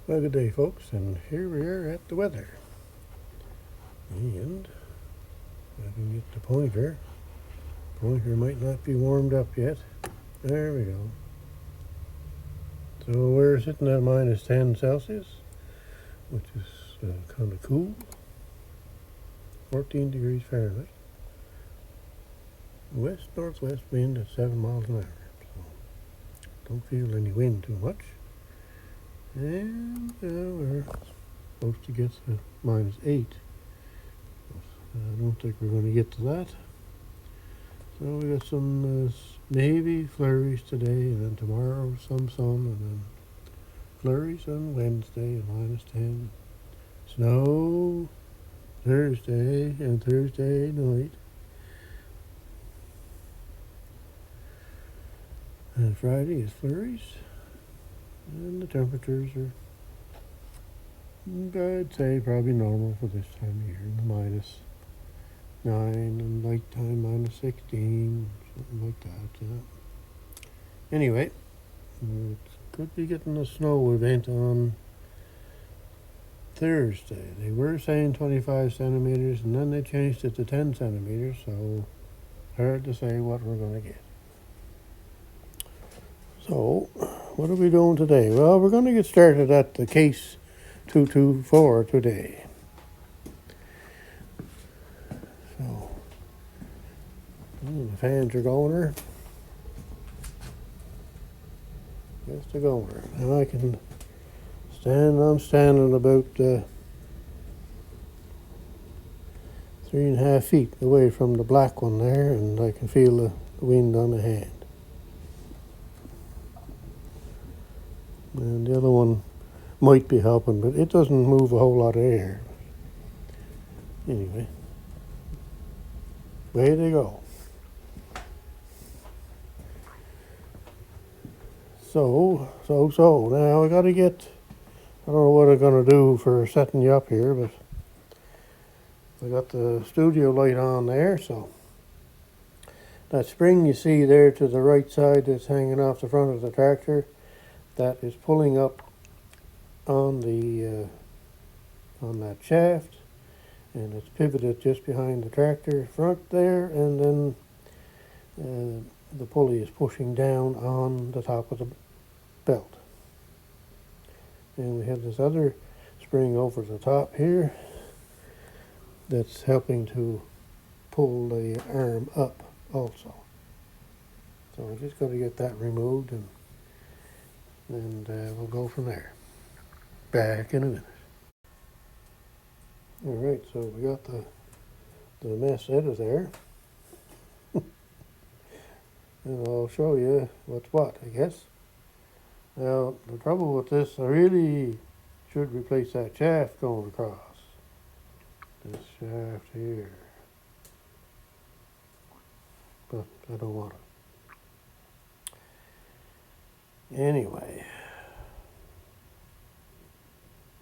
Well, good day, folks, and here we are at the weather. And I can get the pointer. Pointer might not be warmed up yet. There we go. So we're sitting at minus 10 Celsius, which is kind of cool. 14 degrees Fahrenheit. West-northwest wind at 7 miles an hour. So don't feel any wind too much. And we're supposed to get to minus 8. I don't think we're going to get to that. So we got some maybe flurries today, and then tomorrow some sun, and then flurries on Wednesday at minus 10. Snow Thursday and Thursday night. And Friday is flurries. And the temperatures are, I'd say, probably normal for this time of year. In the minus 9 and nighttime minus 16, something like that. Anyway, it could be getting a snow event on Thursday. They were saying 25 centimeters, and then they changed it to 10 centimeters, so hard to say what we're going to get. So, what are we doing today? Well, we're going to get started at the case 224 today. So, the fans are going. Yes, they're going. And I can I'm standing about 3.5 feet away from the black one there, and I can feel the wind on the hand. And the other one might be helping, but it doesn't move a whole lot of air. Anyway, way they go. So, now I gotta get, I don't know what I'm gonna do for setting you up here, but I got the studio light on there, so that spring you see there to the right side that's hanging off the front of the tractor, that is pulling up on the on that shaft, and it's pivoted just behind the tractor front there, and then the pulley is pushing down on the top of the belt. And we have this other spring over the top here that's helping to pull the arm up also. So we're just going to get that removed, and we'll go from there. Back in a minute. Alright, so we got the mess out of there. And I'll show you what's what, I guess. Now, the trouble with this, I really should replace that shaft going across. This shaft here. But I don't want it. Anyway,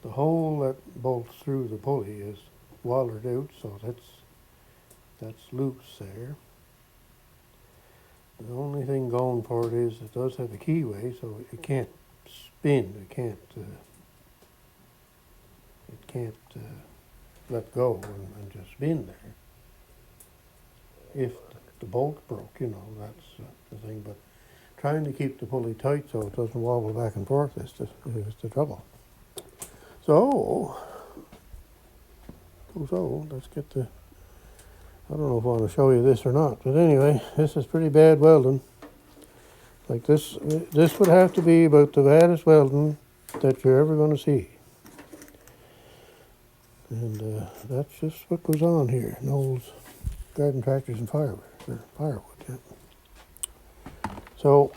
the hole that bolts through the pulley is weldered out, so that's loose there. The only thing going for it is it does have a keyway, so it can't spin. It can't let go and just spin there. If the bolt broke, that's the thing. But trying to keep the pulley tight so it doesn't wobble back and forth is the trouble. So let's get the, I don't know if I want to show you this or not, but anyway, this is pretty bad welding. Like this would have to be about the baddest welding that you're ever going to see. And that's just what goes on here in Knowles Garden Tractors and Firewood. Yeah. So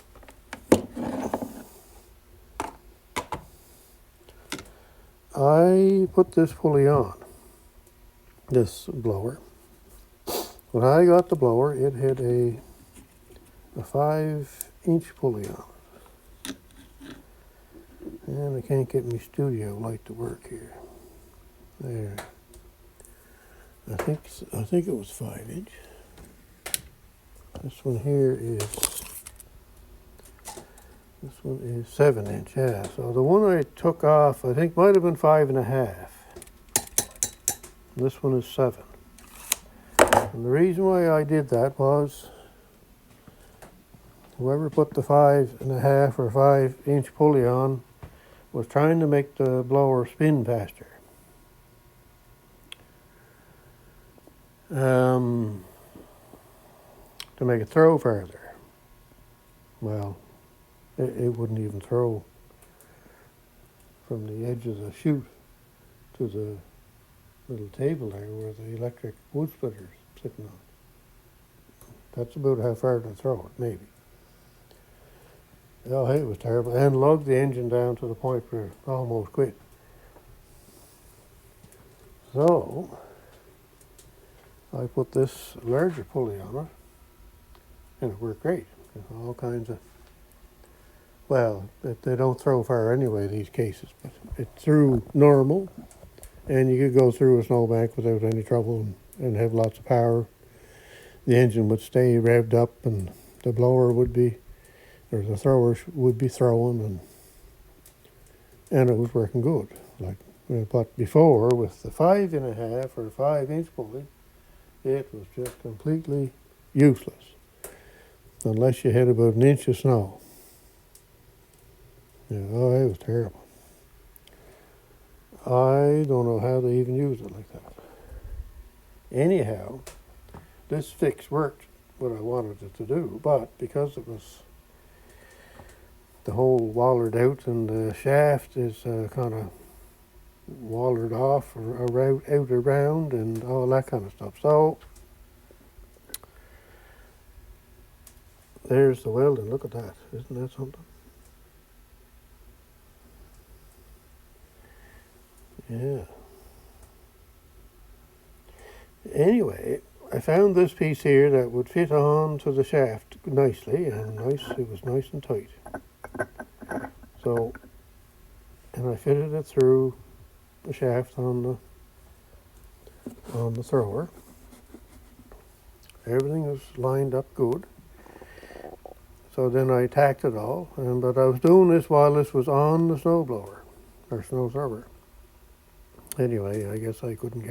I put this pulley on, this blower. When I got the blower, it had a 5-inch pulley on it. And I can't get my studio light to work here. There. I think it was 5-inch. This one here is This one is 7-inch, yeah. So the one I took off, I think might have been 5.5. This one is 7. And the reason why I did that was whoever put the 5.5 or 5-inch pulley on was trying to make the blower spin faster. To make it throw further. Well, it wouldn't even throw from the edge of the chute to the little table there where the electric wood splitter's sitting on. That's about how far to throw it, maybe. Oh, it was terrible. And lugged the engine down to the point where it almost quit. So, I put this larger pulley on it, and it worked great. All kinds of, well, they don't throw far anyway, these cases, but it threw normal, and you could go through a snowbank without any trouble and have lots of power. The engine would stay revved up, and the blower would be, or the thrower would be throwing, and it was working good. But before, with the 5.5 or 5-inch pulley, it was just completely useless, unless you had about 1 inch of snow. Yeah, oh, it was terrible. I don't know how they even used it like that. Anyhow, this fix worked what I wanted it to do, but because it was the whole wallered out and the shaft is kind of wallered off or out around and all that kind of stuff. So there's the welding. Look at that. Isn't that something? Yeah. Anyway, I found this piece here that would fit on to the shaft nicely, and it was nice and tight. So, and I fitted it through the shaft on the thrower. Everything was lined up good. So then I tacked it all, but I was doing this while this was on the snowblower, or snow thrower. Anyway, I guess I couldn't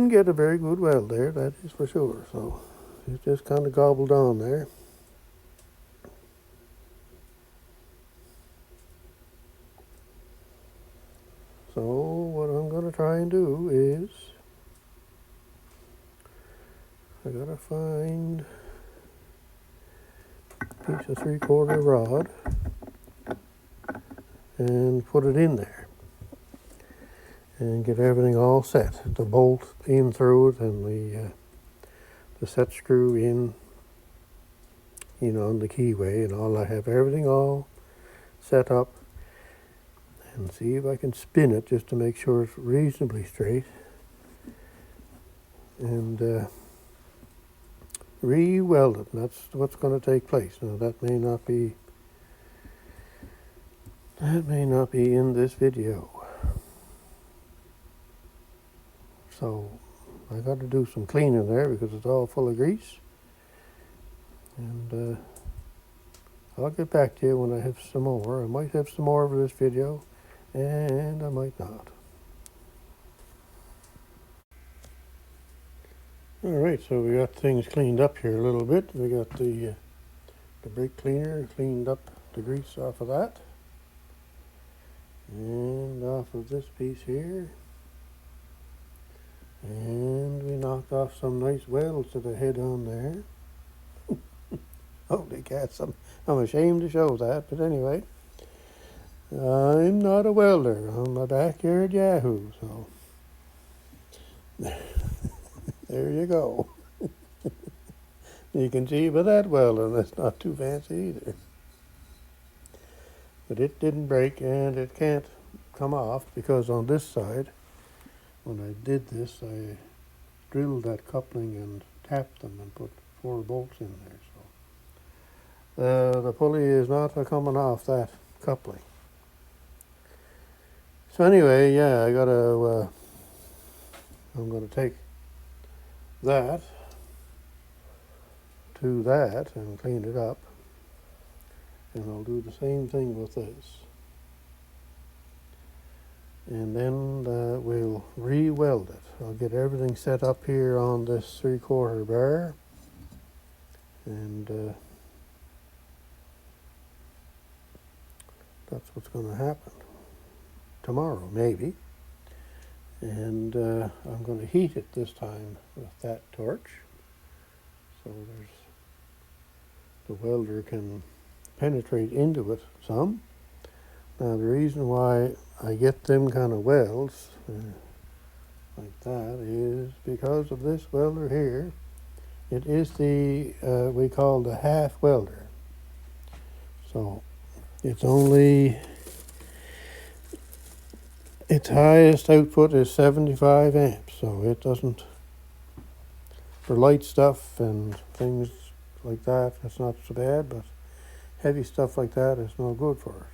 get a very good weld there, that is for sure. So it just kind of gobbled on there. So what I'm going to try and do is, I got to find a piece of 3/4 rod and put it in there and get everything all set. The bolt in through it and the set screw in, on the keyway and all. I have everything all set up, and see if I can spin it just to make sure it's reasonably straight, and re-weld it. And that's what's going to take place. Now that may not be in this video. So I got to do some cleaning there because it's all full of grease, and I'll get back to you when I have some more. I might have some more for this video, and I might not. All right, so we got things cleaned up here a little bit. We got the brake cleaner, cleaned up the grease off of that, and off of this piece here. And we knocked off some nice welds to the head on there. Holy cats, I'm ashamed to show that, but anyway. I'm not a welder. I'm a backyard yahoo, so there you go. You can see by that welding, that's not too fancy either. But it didn't break, and it can't come off because on this side, when I did this, I drilled that coupling and tapped them and put 4 bolts in there. So the pulley is not coming off that coupling. So anyway, yeah, I'm gonna take that to that and clean it up. and I'll do the same thing with this. And then we'll re-weld it. I'll get everything set up here on this 3/4 bar, and that's what's going to happen tomorrow, maybe. And I'm going to heat it this time with that torch, so the welder can penetrate into it some. Now the reason why I get them kind of welds like that is because of this welder here. It is the we call the half welder. So it's only, its highest output is 75 amps, so it doesn't, for light stuff and things like that, it's not so bad, but heavy stuff like that is no good for it.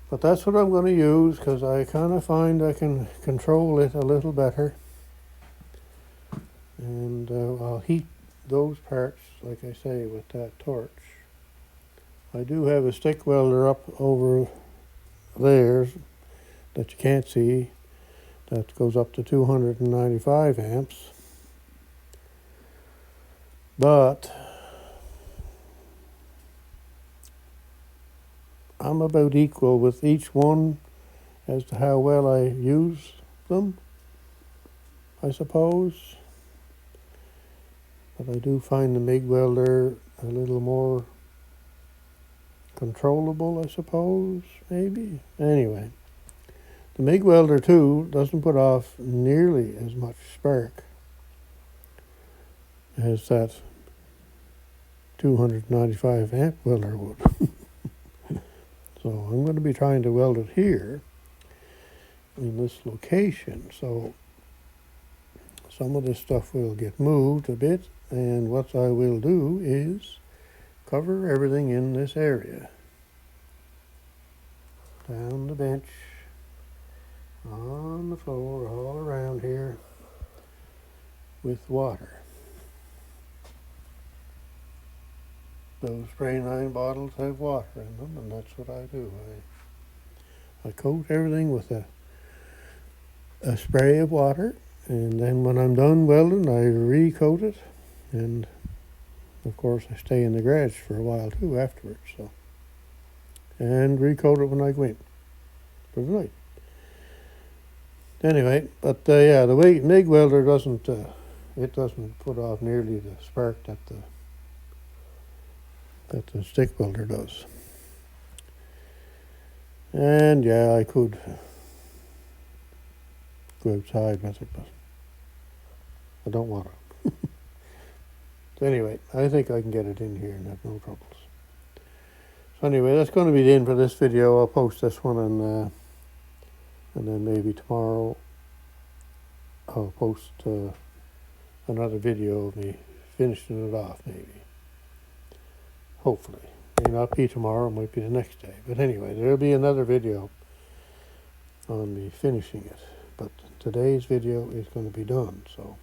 But that's what I'm going to use, because I kind of find I can control it a little better. And I'll heat those parts, like I say, with that torch. I do have a stick welder up over there that you can't see, that goes up to 295 amps. But I'm about equal with each one as to how well I use them, I suppose. But I do find the MIG welder a little more controllable, I suppose, maybe. Anyway, the MIG welder too doesn't put off nearly as much spark as that 295 amp welder would. So I'm going to be trying to weld it here in this location. So some of this stuff will get moved a bit, and what I will do is cover everything in this area. Down the bench, on the floor, all around here with water. Those spray 9 bottles have water in them, and that's what I do. I coat everything with a spray of water, and then when I'm done welding, I recoat it, and of course I stay in the garage for a while too afterwards. So, and recoat it when I go in for the night. Anyway, but yeah, the MIG welder doesn't it doesn't put off nearly the spark that the stick welder does. And yeah, I could go outside with it, but I don't want to. So anyway, I think I can get it in here and have no troubles. So anyway, that's going to be the end for this video. I'll post this one, and then maybe tomorrow I'll post another video of me finishing it off, maybe. Hopefully. May not be tomorrow, it might be the next day. But anyway, there'll be another video on me finishing it. But today's video is going to be done, so.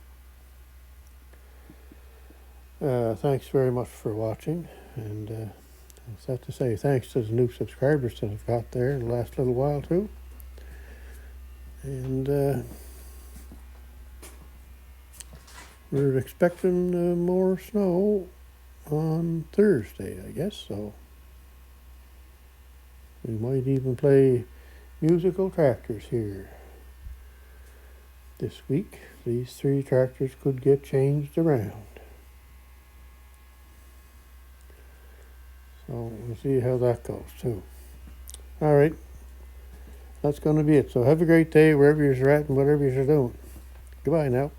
Thanks very much for watching. And I have to say thanks to the new subscribers that I've got there in the last little while too. And we're expecting more snow on Thursday, I guess, so we might even play musical tractors here this week. These 3 tractors could get changed around. So we'll see how that goes too. All right, that's going to be it. So have a great day wherever you're at and whatever you're doing. Goodbye now.